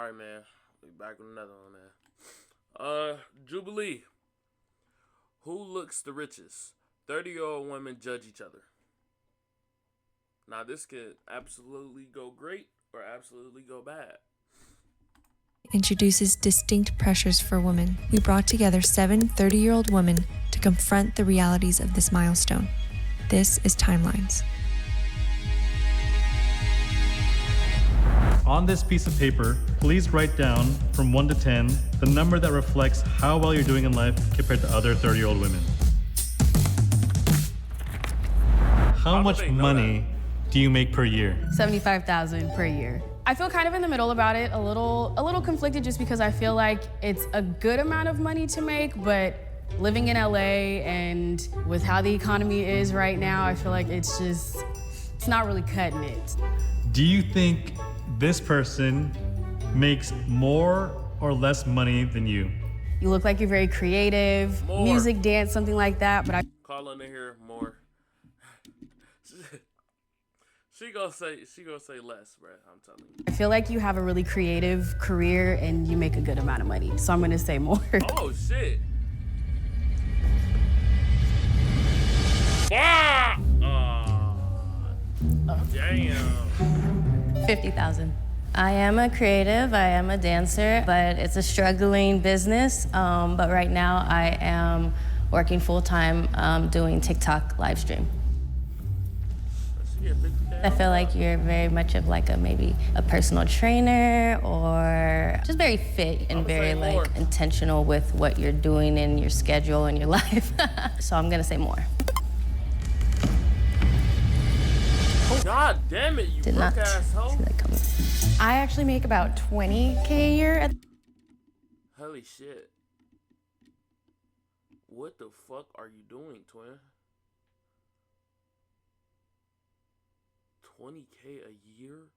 Alright, man. We back with another one, man. Jubilee. Who looks the richest? 30-year-old women judge each other. Now, this could absolutely go great or absolutely go bad. Introduces distinct pressures for women. We brought together 7 30-year-old women to confront the realities of this milestone. This is Timelines. On this piece of paper, please write down from 1 to 10 the number that reflects how well you're doing in life compared to other 30-year-old women. How much money do you make per year? $75,000 per year. I feel kind of in the middle about it, a little conflicted just because I feel like it's a good amount of money to make, but living in LA and with how the economy is right now, I feel like it's not really cutting it. Do you think this person makes more or less money than you? You look like you're very creative, More. Music, dance, something like that, but I Call in here more. She gonna say less, bro. I'm telling you. I feel like you have a really creative career and you make a good amount of money, so I'm gonna say more. Oh shit. Yeah. Damn. 50,000. I am a creative, I am a dancer, but it's a struggling business. But right now I am working full-time doing TikTok live stream. I feel like you're very much of like maybe a personal trainer or just very fit and very like intentional with what you're doing in your schedule and your life. So I'm gonna say more. God damn it, you Did not broke asshole. see that coming. I actually make about $20K a year. Holy shit. What the fuck are you doing, twin? 20K a year?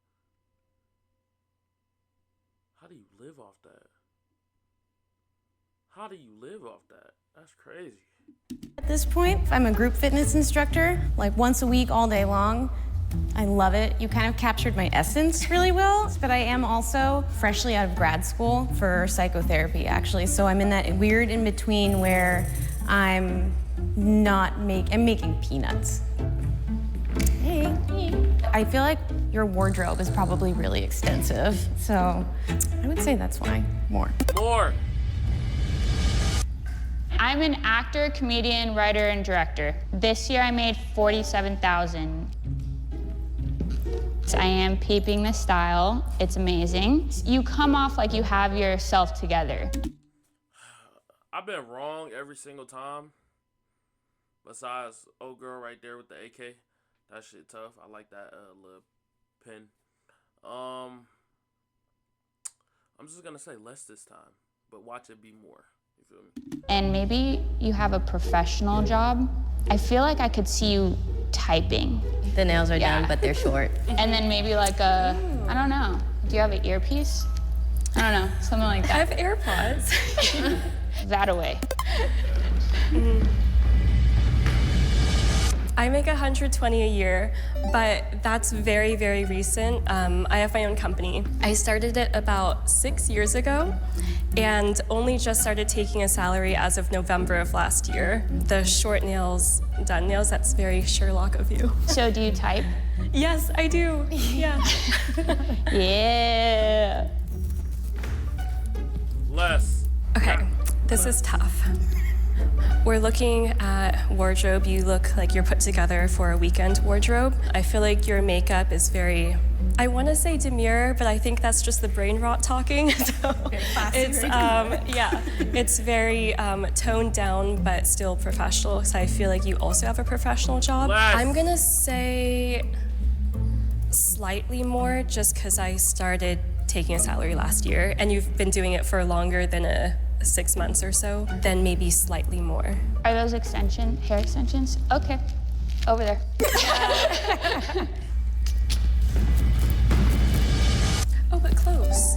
How do you live off that? How do you live off that? That's crazy. At this point, I'm a group fitness instructor, like once a week, all day long. I love it. You kind of captured my essence really well, but I am also freshly out of grad school for psychotherapy, actually. So I'm in that weird in between where I'm making peanuts. Hey. I feel like your wardrobe is probably really extensive, so I would say that's why. More. More. I'm an actor, comedian, writer, and director. This year I made $47,000. I am peeping the style. It's amazing. You come off like you have yourself together. I've been wrong every single time. Besides old girl right there with the AK. That shit tough. I like that little pin. I'm just gonna say less this time, but watch it be more. You feel me? And maybe you have a professional job. I feel like I could see you typing. The nails are done, but they're short. And then maybe like I don't know. Do you have an earpiece? I don't know, something like that. I have AirPods. That away. I make $120 a year, but that's very, very recent. I have my own company. I started it about 6 years ago and only just started taking a salary as of November of last year. The short nails, done nails, that's very Sherlock of you. So do you type? Yes, I do, yeah. Yeah. Less. Okay, this is tough. We're looking at wardrobe. You look like you're put together for a weekend wardrobe. I feel like your makeup is very, I want to say demure, but I think that's just the brain rot talking. So it's very toned down, but still professional. So I feel like you also have a professional job. Less. I'm gonna say slightly more, just because I started taking a salary last year, and you've been doing it for longer than 6 months or so, then maybe slightly more. Are those hair extensions? Okay, over there. Oh, but close.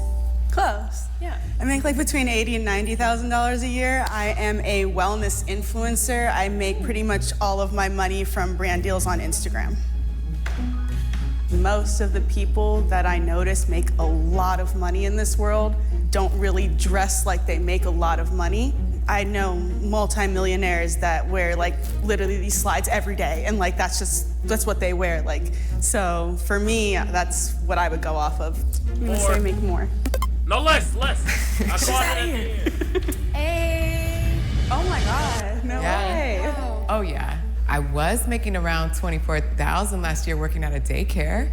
Close. Yeah. I make like between $80,000 and $90,000 a year. I am a wellness influencer. I make pretty much all of my money from brand deals on Instagram. Most of the people that I notice make a lot of money in this world don't really dress like they make a lot of money. I know multimillionaires that wear like literally these slides every day, and like that's what they wear. Like, so for me, that's what I would go off of. I'm gonna say make more. No, less. I caught it. Hey. Oh my God, no way. Oh yeah, I was making around $24,000 last year working at a daycare.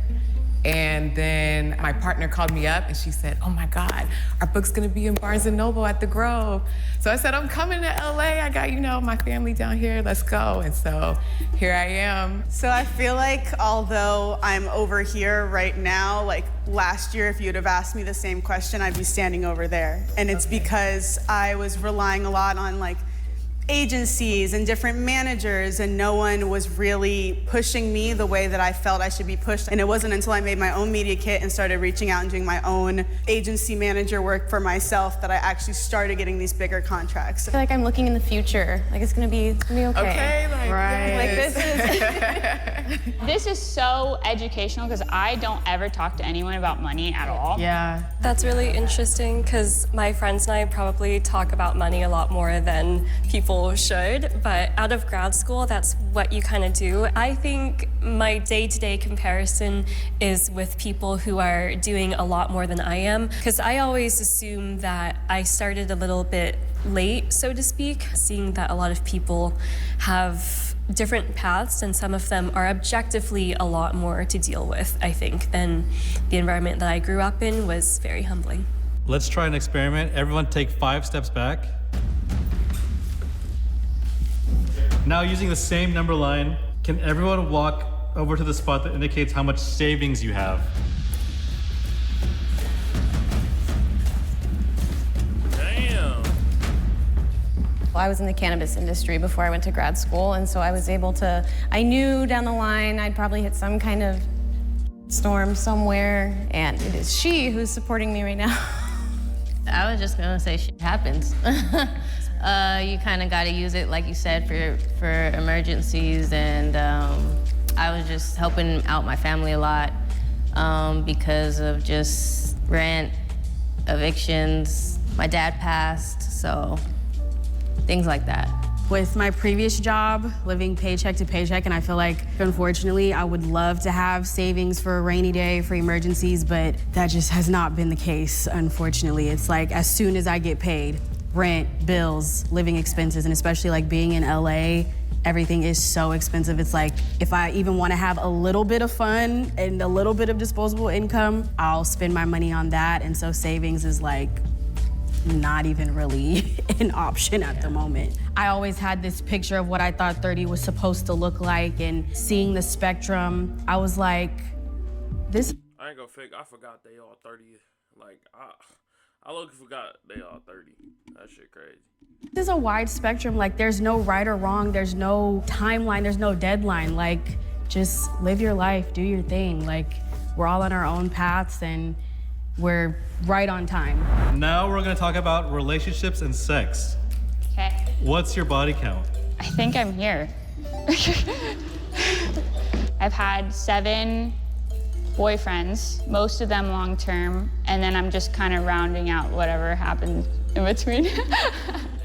And then my partner called me up and she said, oh my God, our book's gonna be in Barnes & Noble at the Grove. So I said, I'm coming to LA. I got, my family down here, let's go. And so here I am. So I feel like although I'm over here right now, like last year, if you'd have asked me the same question, I'd be standing over there. And it's because I was relying a lot on like agencies and different managers, and no one was really pushing me the way that I felt I should be pushed. And it wasn't until I made my own media kit and started reaching out and doing my own agency manager work for myself that I actually started getting these bigger contracts. I feel like I'm looking in the future. Like it's gonna be okay. Okay, Right. Like this is. This is so educational because I don't ever talk to anyone about money at all. Yeah. That's really interesting because my friends and I probably talk about money a lot more than people should, but out of grad school, that's what you kind of do. I think my day-to-day comparison is with people who are doing a lot more than I am, because I always assume that I started a little bit late, so to speak, seeing that a lot of people have different paths and some of them are objectively a lot more to deal with, I think, than the environment that I grew up in was very humbling. Let's try an experiment. Everyone take 5 steps back. Now, using the same number line, can everyone walk over to the spot that indicates how much savings you have? Damn. Well, I was in the cannabis industry before I went to grad school, and so I was able to, I knew down the line I'd probably hit some kind of storm somewhere, and it is she who's supporting me right now. I was just gonna say shit happens. You kind of got to use it, like you said, for emergencies, and I was just helping out my family a lot because of just rent, evictions. My dad passed, so things like that. With my previous job, living paycheck to paycheck, and I feel like, unfortunately, I would love to have savings for a rainy day, for emergencies, but that just has not been the case, unfortunately. It's like, as soon as I get paid, rent, bills, living expenses, and especially like being in LA, everything is so expensive. It's like, if I even want to have a little bit of fun and a little bit of disposable income, I'll spend my money on that. And so savings is like not even really an option at the moment. I always had this picture of what I thought 30 was supposed to look like, and seeing the spectrum, I was like, this. I ain't gonna fake, I forgot they all 30. Like, I look forgot they all 30. That shit crazy. This is a wide spectrum. Like, there's no right or wrong. There's no timeline. There's no deadline. Like, just live your life, do your thing. Like, we're all on our own paths and we're right on time. Now we're gonna talk about relationships and sex. Okay. What's your body count? I think I'm here. I've had 7 boyfriends, most of them long term, and then I'm just kind of rounding out whatever happened in between.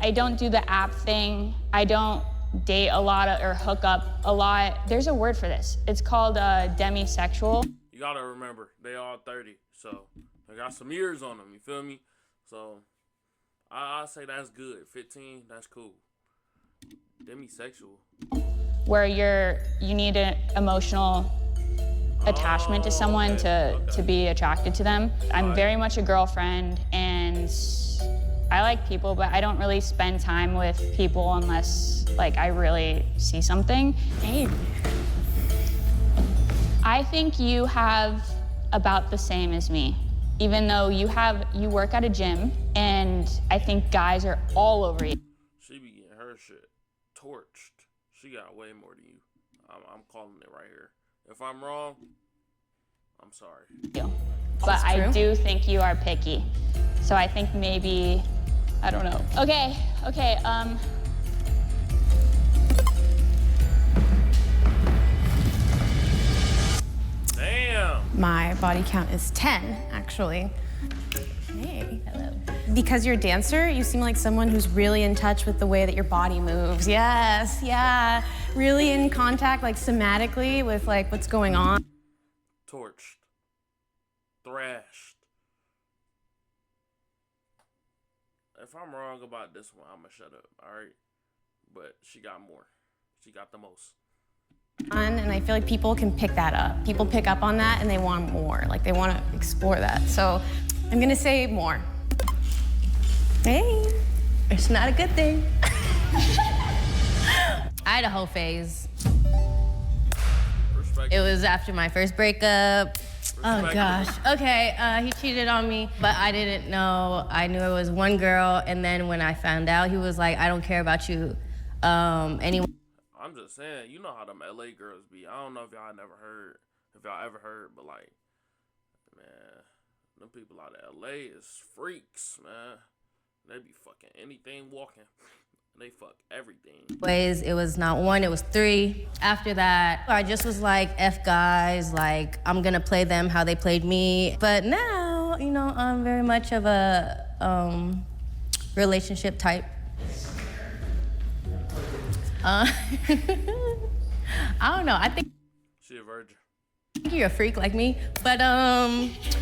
I don't do the app thing. I don't date a lot or hook up a lot. There's a word for this. It's called demisexual. You gotta remember, they all 30, so they got some years on them, you feel me? So I say that's good. 15, that's cool. Demisexual. Where you need an emotional attachment to someone to be attracted to them. I'm very much a girlfriend, and I like people, but I don't really spend time with people unless like I really see something. Hey. I think you have about the same as me, even though you work at a gym, and I think guys are all over you. She be getting her shit torched. She got way more than you. I'm calling it right here. If I'm wrong, I'm sorry. But I do think you are picky. So I think maybe, I don't know. Okay. Damn. Damn. My body count is 10, actually. Hey. Hello. Because you're a dancer, you seem like someone who's really in touch with the way that your body moves. Yes, yeah. Really in contact, like somatically, with like what's going on. Torched. Thrashed. If I'm wrong about this one, I'm gonna shut up, alright? But she got more. She got the most. And I feel like people can pick that up. People pick up on that and they want more. Like they want to explore that. So I'm gonna say more. Hey. It's not a good thing. I had a whole phase. Respect. It was after my first breakup. Oh Respect. gosh. Okay, he cheated on me, but I didn't know. I knew it was one girl, and then when I found out, he was like, "I don't care about you." Anyway. I'm just saying, you know how them LA girls be. I don't know if y'all ever heard, but like, man, them people out of LA is freaks, man. They be fucking anything walking. They fuck everything. Ways, it was not one, it was 3. After that, I just was like, F guys, like, I'm gonna play them how they played me. But now, you know, I'm very much of a relationship type. I don't know, I think She a virgin. you're a freak like me, but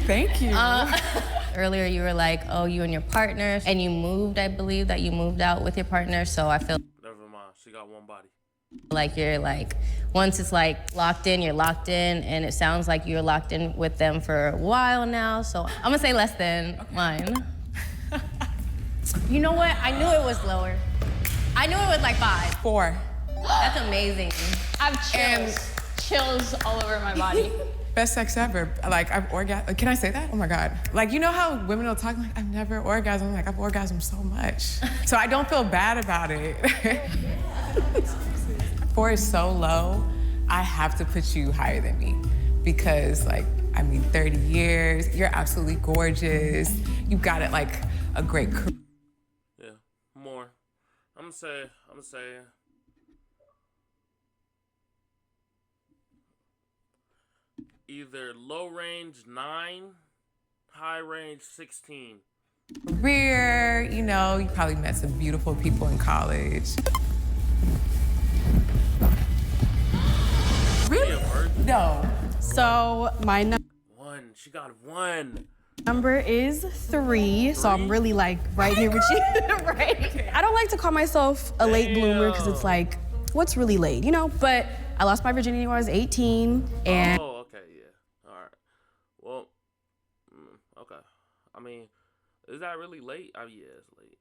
Thank you. earlier you were like, oh, you and your partner, and you moved, I believe that you moved out with your partner, so I feel Never mind. She got one body. like you're like, once it's like locked in, you're locked in, and it sounds like you're locked in with them for a while now, so I'm gonna say less than mine. You know what? I knew it was lower. I knew it was like 5. 4. That's amazing. I have chills all over my body. Best sex ever. Like, I've orgasmed. Can I say that? Oh my God. Like, you know how women will talk like, I've never orgasmed. Like, I've orgasmed so much. So I don't feel bad about it. 4 is so low, I have to put you higher than me. Because, like, I mean, 30 years, you're absolutely gorgeous. You've got it like a great career. Yeah, more. I'm gonna say. Either low range 9, high range 16. Career, you know, you probably met some beautiful people in college. Really? A virgin? No. So my 1. She got 1. number is 3, so I'm really like right here with you, right? I don't like to call myself a late bloomer because it's like, what's really late, you know? But I lost my virginity when I was 18, and Oh, okay, yeah. All right. Well, okay. I mean, is that really late? Oh, yeah, it's late.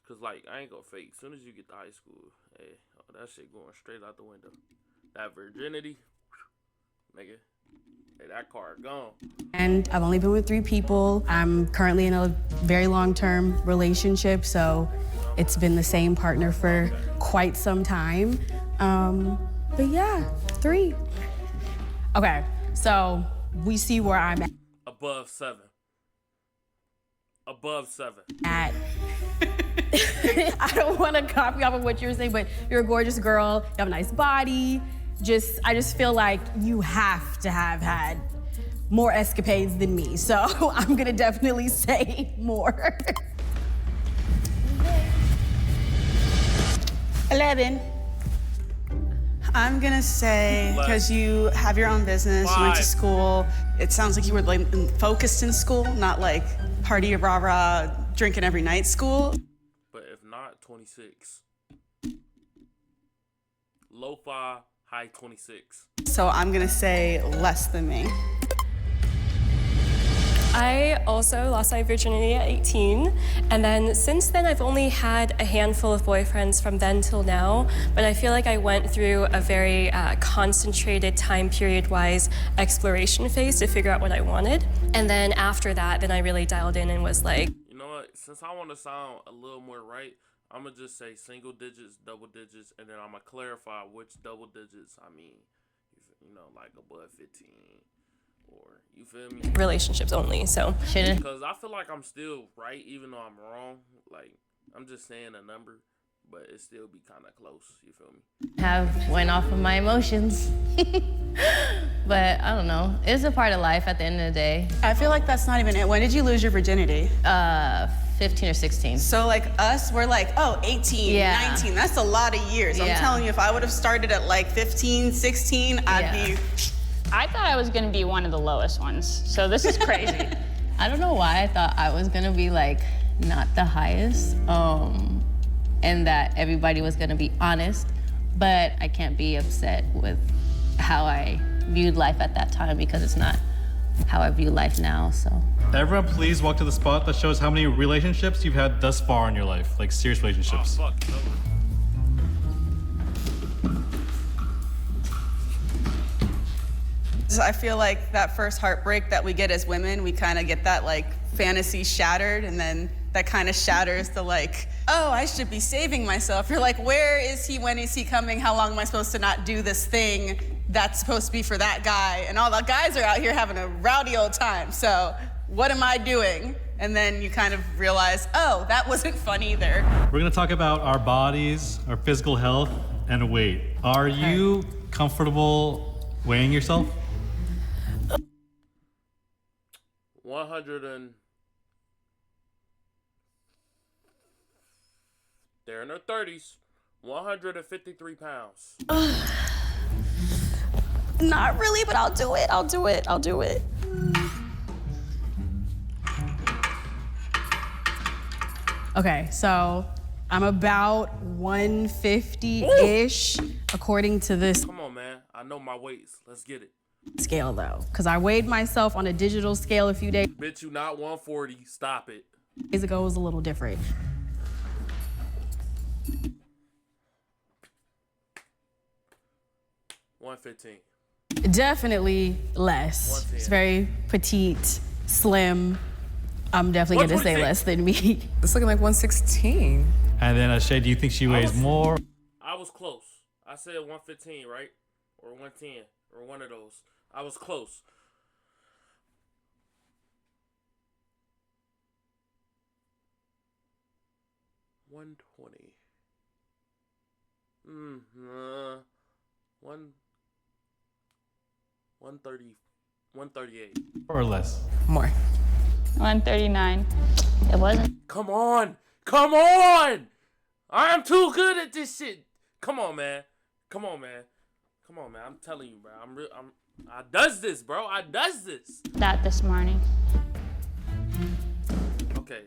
Cause like I ain't gonna fake. As soon as you get to high school, hey, that shit going straight out the window. That virginity, nigga. Hey, that car gone. and I've only been with 3 people. I'm currently in a very long-term relationship, so it's been the same partner for quite some time. But yeah, 3. Okay, so we see where I'm Above 7. Above 7. at. I don't want to copy off of what you're saying, but you're a gorgeous girl. You have a nice body. I just feel like you have to have had more escapades than me. So I'm gonna definitely say more. 11. I'm gonna say, because you have your own business, you went to 5. school, it sounds like you were like focused in school, not like party rah-rah, drinking every night school. But if not, 26. Lo-fi, high 26. So I'm gonna say less than me. I also lost my virginity at 18, and then since then I've only had a handful of boyfriends from then till now, but I feel like I went through a very concentrated time period-wise exploration phase to figure out what I wanted. And then after that, then I really dialed in and was like, You know what? Since I want to sound a little more right, I'm going to just say single digits, double digits, and then I'm going to clarify which double digits I mean. You know, like above 15. Or, you feel me? relationships only, so. Because I feel like I'm still right, even though I'm wrong. Like, I'm just saying a number, but it still be kind of close. You feel me? Have went off of my emotions. But I don't know. It's a part of life at the end of the day. I feel like that's not even it. When did you lose your virginity? 15 or 16. So like us, we're like, oh, 18, 19. That's a lot of years. I'm telling you, if I would have started at like 15, 16, I'd be... I thought I was gonna be one of the lowest ones, so this is crazy. I don't know why I thought I was gonna be like not the highest, and that everybody was gonna be honest, but I can't be upset with how I viewed life at that time because it's not how I view life now, so. Everyone, please walk to the spot that shows how many relationships you've had thus far in your life, like serious relationships. Oh, fuck. I feel like that first heartbreak that we get as women, we kind of get that like fantasy shattered, and then that kind of shatters the like, oh, I should be saving myself. You're like, where is he? When is he coming? How long am I supposed to not do this thing that's supposed to be for that guy? And all the guys are out here having a rowdy old time. So what am I doing? And then you kind of realize, oh, that wasn't fun either. We're gonna talk about our bodies, our physical health, and weight. Are you comfortable weighing yourself? 100 and... They're in their 30s. 153 pounds. Not really, but I'll do it. I'll do it. I'll do it. Okay, so I'm about 150-ish according to this Come on, man. I know my weights. Let's get it. scale though, because I weighed myself on a digital scale a few days Bitch, you not 140. Stop it. ago. It was a little different. $115. Definitely less. 110. It's very petite, slim. I'm definitely gonna say 126. less than me. It's looking like 116. And then Shay, do you think she weighs more? I was close. I said 115, right? Or 110, or one of those. I was close. $120. 130, 138. Or less? More. 139. It wasn't. Come on! Come on! I'm too good at this shit. Come on, man. Come on, man. Come on, man. I'm telling you, bro. I does this, bro. I does this. That this morning. Okay.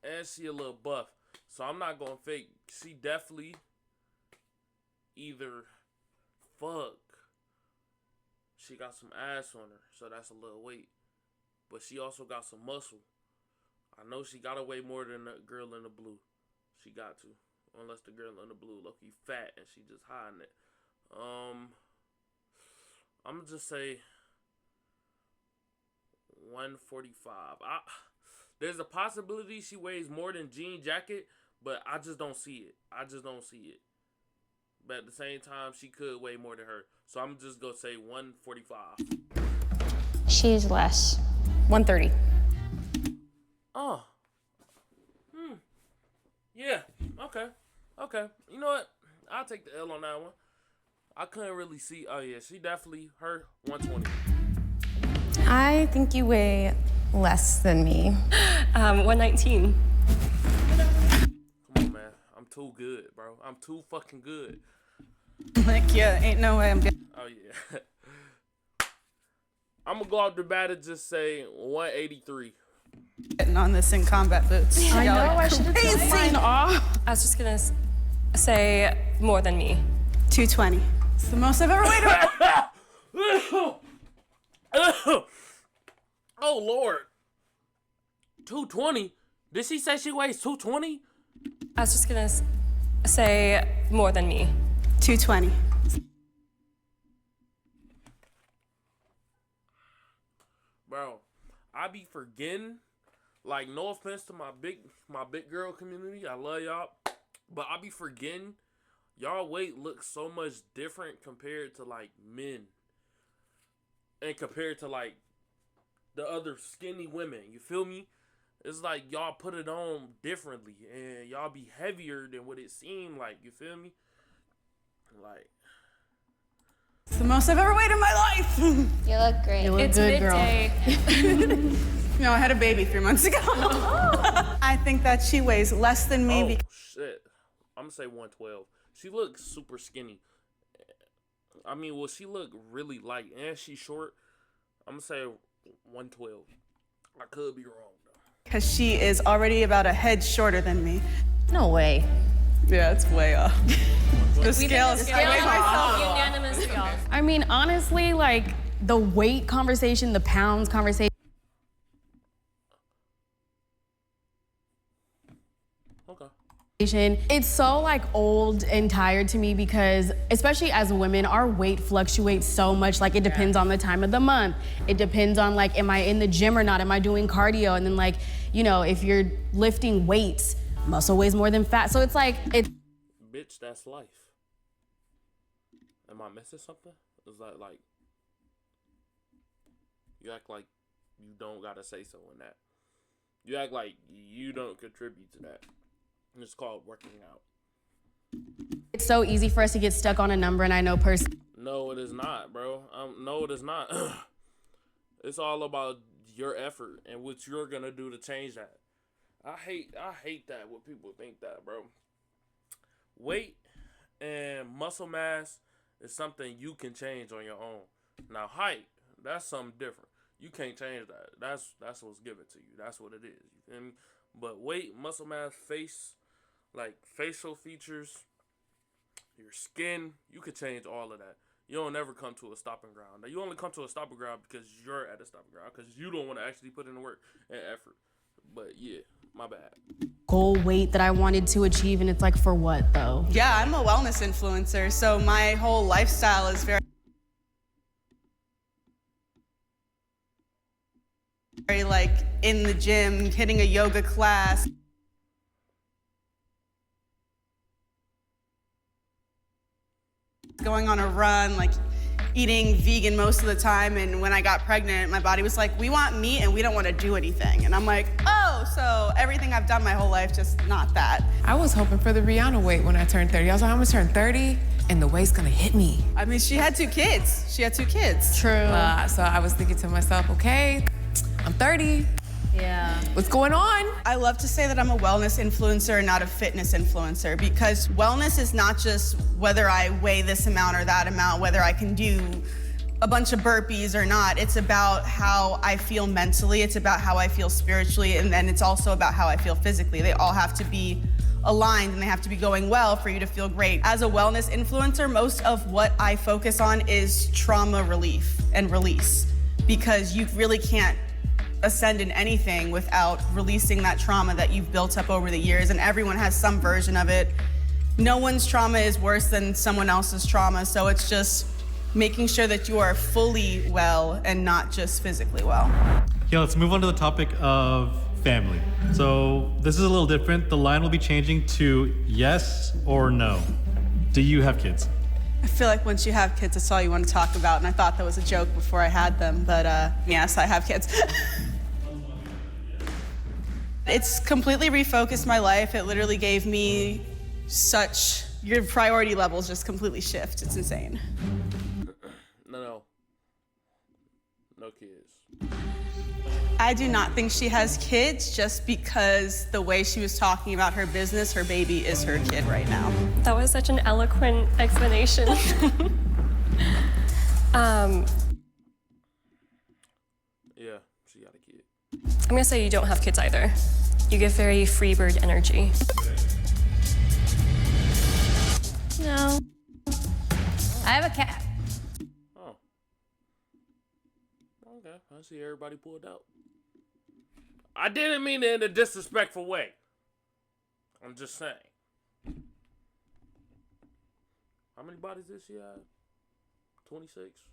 And she a little buff. So I'm not gonna fake. She definitely either fuck. She got some ass on her, so that's a little weight. But she also got some muscle. I know she gotta weigh more than the girl in the blue. She got to. Unless the girl in the blue look-y fat and she just hiding it. I'm gonna just say 145. There's a possibility she weighs more than Jean Jacket, but I just don't see it. But at the same time, she could weigh more than her. So I'm just gonna say 145. She's less. 130. Oh. Yeah. Okay. You know what? I'll take the L on that one. I couldn't really see. Oh, yeah. She definitely, her, 120. I think you weigh less than me. 119. Come on, man. I'm too good, bro. I'm too fucking good. Like, yeah, ain't no way I'm getting... Oh, yeah. I'm going to go off the bat and just say 183. Getting on this in combat boots. I know, I should have taken mine off. I was just gonna say more than me. 220. It's the most I've ever weighed. Oh, Lord. 220? Did she say she weighs 220? I was just gonna say more than me. 220. Bro, I be forgetting. Like, no offense to my big girl community. I love y'all. But I be forgetting. Y'all weight looks so much different compared to, like, men. And compared to, like, the other skinny women. You feel me? It's like y'all put it on differently. And y'all be heavier than what it seemed like. You feel me? Like, It's the most I've ever weighed in my life. You look great. You look It's good, midday. No, I had a baby 3 months ago. I think that she weighs less than me. Oh, shit. I'm going to say 112. She looks super skinny. I mean, well, she look really light, and she's short. I'm going to say 112. I could be wrong, though. Because she is already about a head shorter than me. No way. Yeah, it's way off. The scale is I weigh myself. Unanimously off. I mean, honestly, like the weight conversation, the pounds conversation. Okay. It's so like old and tired to me because especially as women, our weight fluctuates so much. Like it depends on the time of the month. It depends on like, am I in the gym or not? Am I doing cardio? And then like, you know, if you're lifting weights, muscle weighs more than fat. So it's like, Bitch, that's life. Am I missing something? Is that like, you act like you don't gotta say so in that. You act like you don't contribute to that. It's called working out. it's so easy for us to get stuck on a number. And I know personally, No, it is not, bro. No, it is not. It's all about your effort and what you're gonna do to change that. I hate that when people think that, bro. Weight and muscle mass is something you can change on your own. Now, height, that's something different. You can't change that. That's what's given to you. That's what it is. You feel me? But weight, muscle mass, face, like facial features, your skin, you could change all of that. You don't ever come to a stopping ground. Now, you only come to a stopping ground because you're at a stopping ground, because you don't want to actually put in the work and effort. But yeah, my bad. goal weight that I wanted to achieve, and it's like, for what though? Yeah, I'm a wellness influencer, so my whole lifestyle is very like in the gym, hitting a yoga class. Going on a run, like eating vegan most of the time. And when I got pregnant, my body was like, we want meat and we don't want to do anything. And I'm like, oh, so everything I've done my whole life, just not that. I was hoping for the Rihanna weight when I turned 30. I was like, I'm gonna turn 30 and the weight's gonna hit me. I mean, she had 2 kids. True. So I was thinking to myself, okay, I'm 30. Yeah. What's going on? I love to say that I'm a wellness influencer and not a fitness influencer, because wellness is not just whether I weigh this amount or that amount, whether I can do a bunch of burpees or not. It's about how I feel mentally, it's about how I feel spiritually, and then it's also about how I feel physically. They all have to be aligned and they have to be going well for you to feel great. As a wellness influencer, most of what I focus on is trauma relief and release, because you really can't ascend in anything without releasing that trauma that you've built up over the years, and everyone has some version of it. No one's trauma is worse than someone else's trauma, so it's just making sure that you are fully well and not just physically well. Yeah, let's move on to the topic of family. So this is a little different. The line will be changing to yes or no. Do you have kids? I feel like once you have kids, that's all you want to talk about, and I thought that was a joke before I had them, but yes, I have kids. It's completely refocused my life. It literally gave me your priority levels just completely shift. It's insane. No kids. I do not think she has kids, just because the way she was talking about her business, her baby is her kid right now. That was such an eloquent explanation. Yeah, she got a kid. I'm gonna say you don't have kids either. You give very free bird energy. No. I have a cat. Oh. Okay, I see everybody pulled out. I didn't mean it in a disrespectful way. I'm just saying. How many bodies did she have? 26?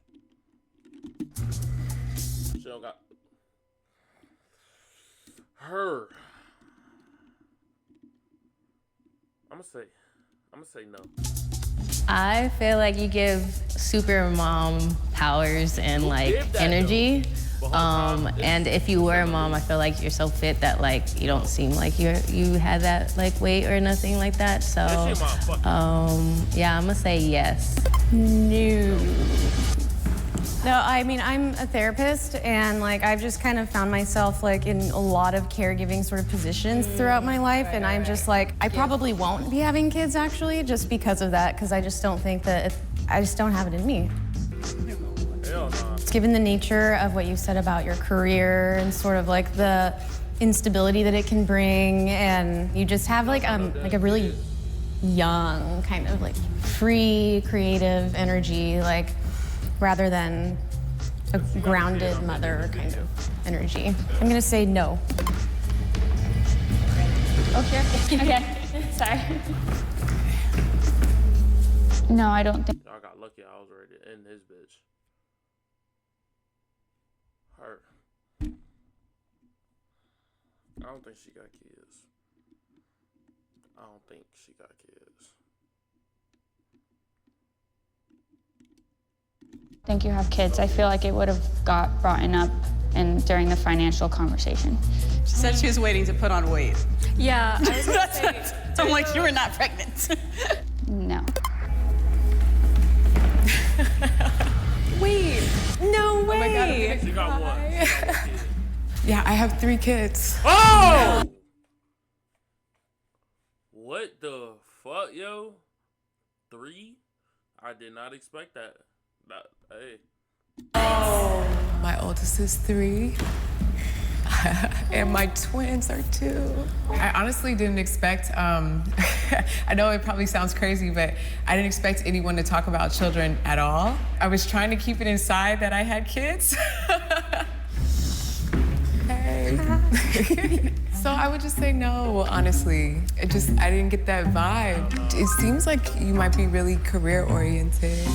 She don't got... Her. I'm gonna say no. I feel like you give super mom powers and like energy. And if you were a mom, I feel like you're so fit that like you don't seem like you had that like weight or nothing like that. So yeah, I'm gonna say yes. No, I mean, I'm a therapist, and like I've just kind of found myself like in a lot of caregiving sort of positions throughout my life, and I'm just like, I probably won't be having kids actually, just because of that, because I just don't think that I just don't have it in me. Given the nature of what you said about your career and sort of like the instability that it can bring, and you just have like a really young kind of like free creative energy, like rather than a grounded mother kind of energy. I'm gonna say no. Okay. Sorry. No, I don't think. I got lucky. I was ready to end this bitch. Her. I don't think she got kids. I don't think she got kids. Think you have kids. I feel like it would have got brought up during the financial conversation. She said she was waiting to put on weight. Yeah, I was gonna say, I'm like, you were not pregnant. No. wait, no way. Oh my God, She got one. She got one kid. Yeah, I have 3 kids. Oh! What the fuck, yo? 3? I did not expect that. Hey. My oldest is 3. And my twins are 2. I honestly didn't expect, I know it probably sounds crazy, but I didn't expect anyone to talk about children at all. I was trying to keep it inside that I had kids. Hey. So I would just say no, honestly. I didn't get that vibe. It seems like you might be really career oriented.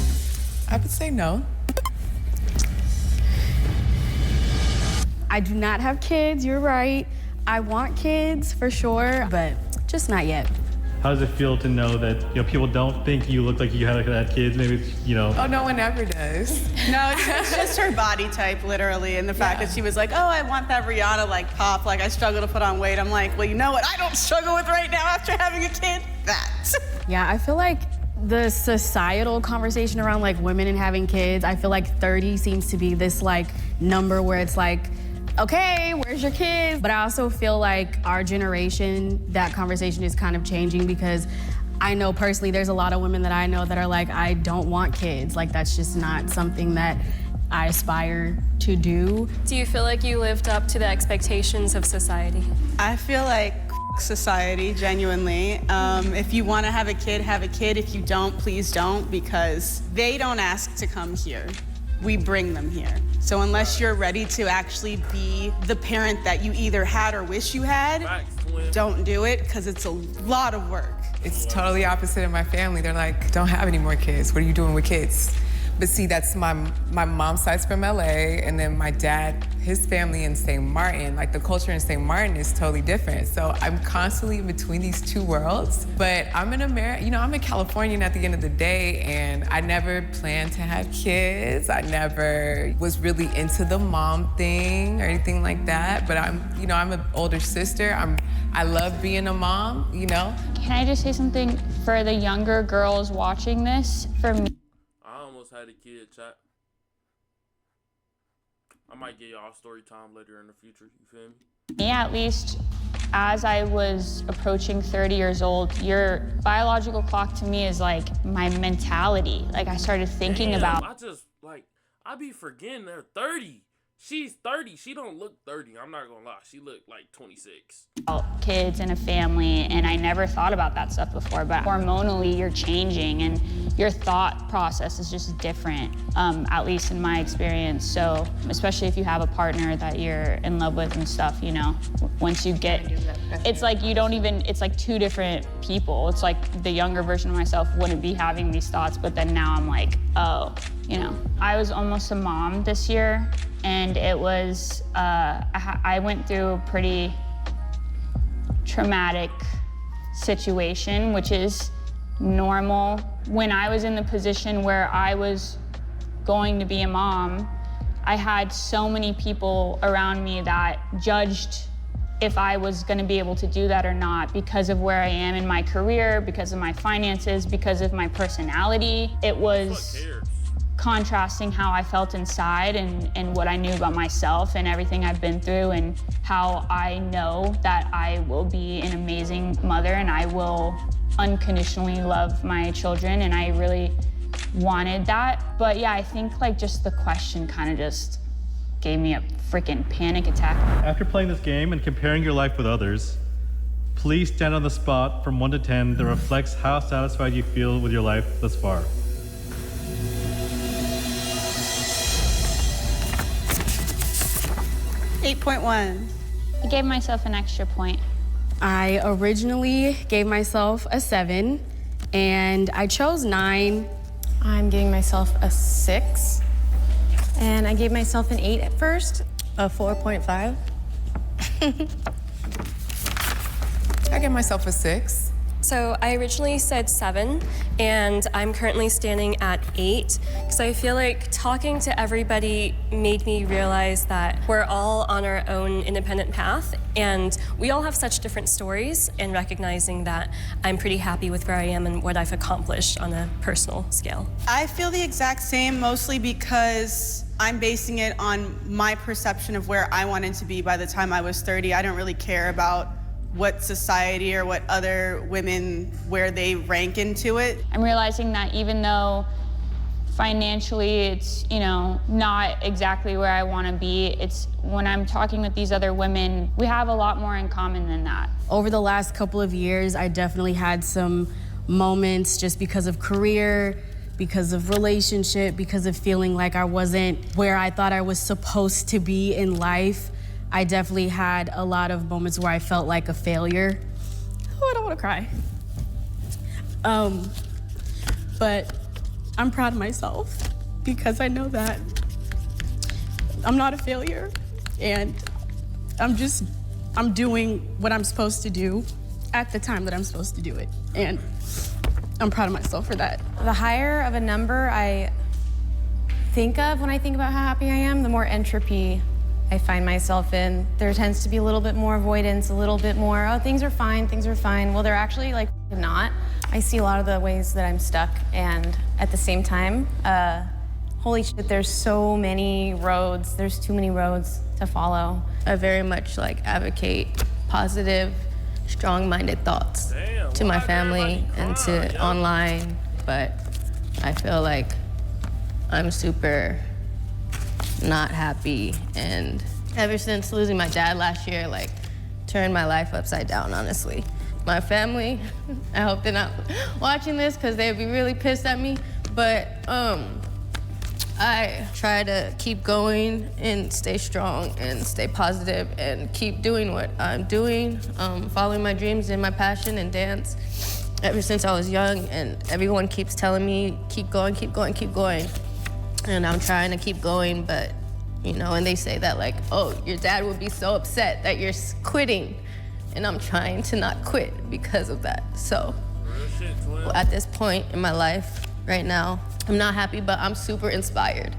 I would say no. I do not have kids, you're right. I want kids for sure, but just not yet. How does it feel to know that people don't think you look like you had kids? Maybe it's, Oh, no one ever does. No, it's just her body type, literally, and the fact that she was like, oh, I want that Rihanna like pop, like I struggle to put on weight. I'm like, well, you know what I don't struggle with right now after having a kid? That. Yeah, I feel like the societal conversation around like women and having kids, I feel like 30 seems to be this like number where it's like, okay, where's your kids? But I also feel like our generation, that conversation is kind of changing, because I know personally there's a lot of women that I know that are like, I don't want kids. Like that's just not something that I aspire to do. Do you feel like you lived up to the expectations of society? I feel like society, genuinely. If you want to have a kid, have a kid. If you don't, please don't, because they don't ask to come here. We bring them here. So unless you're ready to actually be the parent that you either had or wish you had, don't do it, because it's a lot of work. It's totally opposite in my family. They're like, don't have any more kids. What are you doing with kids? But see, that's my mom's side's from LA, and then my dad, his family in St. Martin. Like the culture in St. Martin is totally different. So I'm constantly in between these two worlds. But I'm in America, I'm a Californian at the end of the day, and I never planned to have kids. I never was really into the mom thing or anything like that. But I'm an older sister. I love being a mom, Can I just say something for the younger girls watching this? For me, had a kid, chat. I might get y'all story time later in the future, you feel me? Me, at least, as I was approaching 30 years old, your biological clock to me is like my mentality. Like I started thinking about. I be forgetting they're 30. She's 30. She don't look 30. I'm not gonna lie. She looked like 26. Kids and a family, and I never thought about that stuff before, but hormonally you're changing and your thought process is just different, at least in my experience. So especially if you have a partner that you're in love with and stuff, once you get, it's like it's like 2 different people. It's like the younger version of myself wouldn't be having these thoughts, but then now I'm like, oh, I was almost a mom this year, and it was, I went through a pretty traumatic situation, which is normal. When I was in the position where I was going to be a mom, I had so many people around me that judged if I was gonna be able to do that or not because of where I am in my career, because of my finances, because of my personality. It was contrasting how I felt inside and what I knew about myself and everything I've been through, and how I know that I will be an amazing mother and I will unconditionally love my children, and I really wanted that. But yeah, I think like just the question kind of just gave me a freaking panic attack. After playing this game and comparing your life with others, please stand on the spot from 1 to 10 that reflects how satisfied you feel with your life thus far. $8.1. I gave myself an extra point. I originally gave myself a 7, and I chose 9. I'm giving myself a 6. And I gave myself an 8 at first. A 4.5. I gave myself a 6. So I originally said 7, and I'm currently standing at 8, because I feel like talking to everybody made me realize that we're all on our own independent path, and we all have such different stories, and recognizing that I'm pretty happy with where I am and what I've accomplished on a personal scale. I feel the exact same, mostly because I'm basing it on my perception of where I wanted to be by the time I was 30. I don't really care about what society or what other women, where they rank into it. I'm realizing that even though financially it's, you know, not exactly where I want to be, it's when I'm talking with these other women, we have a lot more in common than that. Over the last couple of years, I definitely had some moments just because of career, because of relationship, because of feeling like I wasn't where I thought I was supposed to be in life. I definitely had a lot of moments where I felt like a failure. Oh, I don't want to cry. But I'm proud of myself because I know that I'm not a failure, and I'm doing what I'm supposed to do at the time that I'm supposed to do it. And I'm proud of myself for that. The higher of a number I think of when I think about how happy I am, the more entropy I find myself in. There tends to be a little bit more avoidance, a little bit more, oh, things are fine. Well, they're actually like not. I see a lot of the ways that I'm stuck, and at the same time, holy shit, there's so many roads. There's too many roads to follow. I very much like advocate positive, strong-minded thoughts to my family and to online, but I feel like I'm super not happy, and ever since losing my dad last year, like, turned my life upside down, honestly. My family, I hope they're not watching this because they'd be really pissed at me, but I try to keep going and stay strong and stay positive and keep doing what I'm doing, following my dreams and my passion and dance ever since I was young, and everyone keeps telling me, keep going, keep going, keep going. And I'm trying to keep going, but, you know, and they say that like, oh, your dad would be so upset that you're quitting. And I'm trying to not quit because of that. So at this point in my life right now, I'm not happy, but I'm super inspired.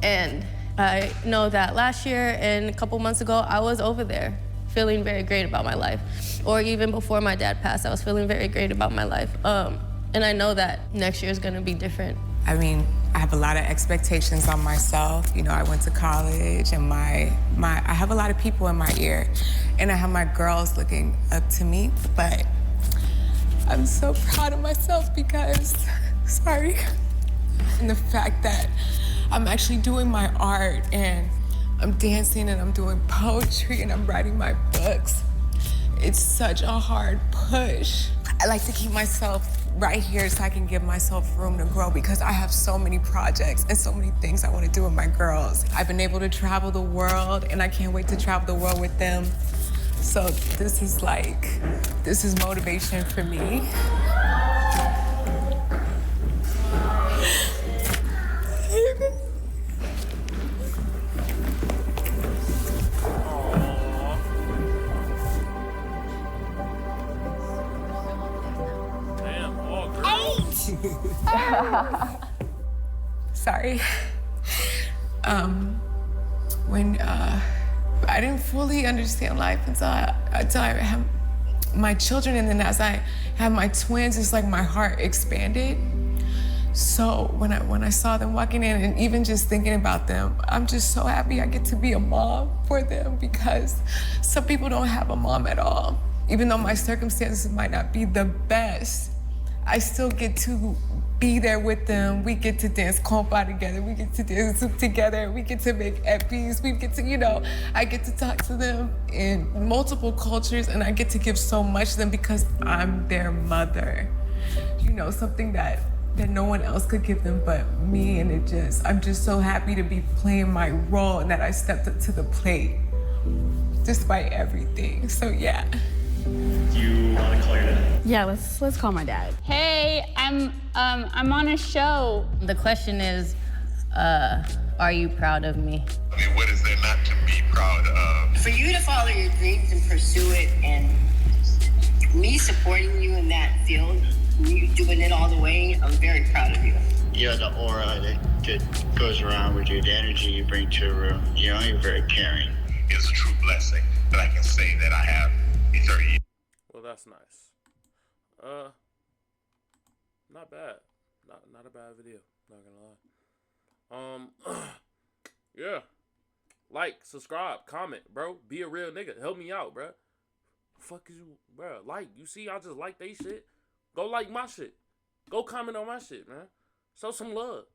And I know that last year and a couple months ago, I was over there feeling very great about my life. Or even before my dad passed, I was feeling very great about my life. And I know that next year is gonna be different. I mean, I have a lot of expectations on myself. You know, I went to college, and I have a lot of people in my ear, and I have my girls looking up to me, but I'm so proud of myself because, sorry, and the fact that I'm actually doing my art, and I'm dancing, and I'm doing poetry, and I'm writing my books. It's such a hard push. I like to keep myself right here so I can give myself room to grow because I have so many projects and so many things I want to do with my girls. I've been able to travel the world, and I can't wait to travel the world with them. So this is motivation for me. Sorry. When I didn't fully understand life until I had my children, and then as I had my twins, it's like my heart expanded. So when I saw them walking in, and even just thinking about them, I'm just so happy I get to be a mom for them, because some people don't have a mom at all. Even though my circumstances might not be the best, I still get to be there with them. We get to dance compa together. We get to dance soup together. We get to make epis. We get to, I get to talk to them in multiple cultures, and I get to give so much to them because I'm their mother. Something that no one else could give them but me, and I'm just so happy to be playing my role and that I stepped up to the plate despite everything. So yeah. Do you want to call your dad? Yeah, let's call my dad. Hey, I'm on a show. The question is, are you proud of me? I mean, what is there not to be proud of? For you to follow your dreams and pursue it, and me supporting you in that field, you doing it all the way, I'm very proud of you. Yeah, the aura that goes around with you, the energy you bring to a room, you're very caring. It's a true blessing that I can say that I have a 30 years. Well, that's nice. Not bad. Not a bad video. Not gonna lie. Yeah. Like, subscribe, comment, bro. Be a real nigga. Help me out, bro. Fuck is you, bro? Like, you see, I just like they shit. Go like my shit. Go comment on my shit, man. Show some love.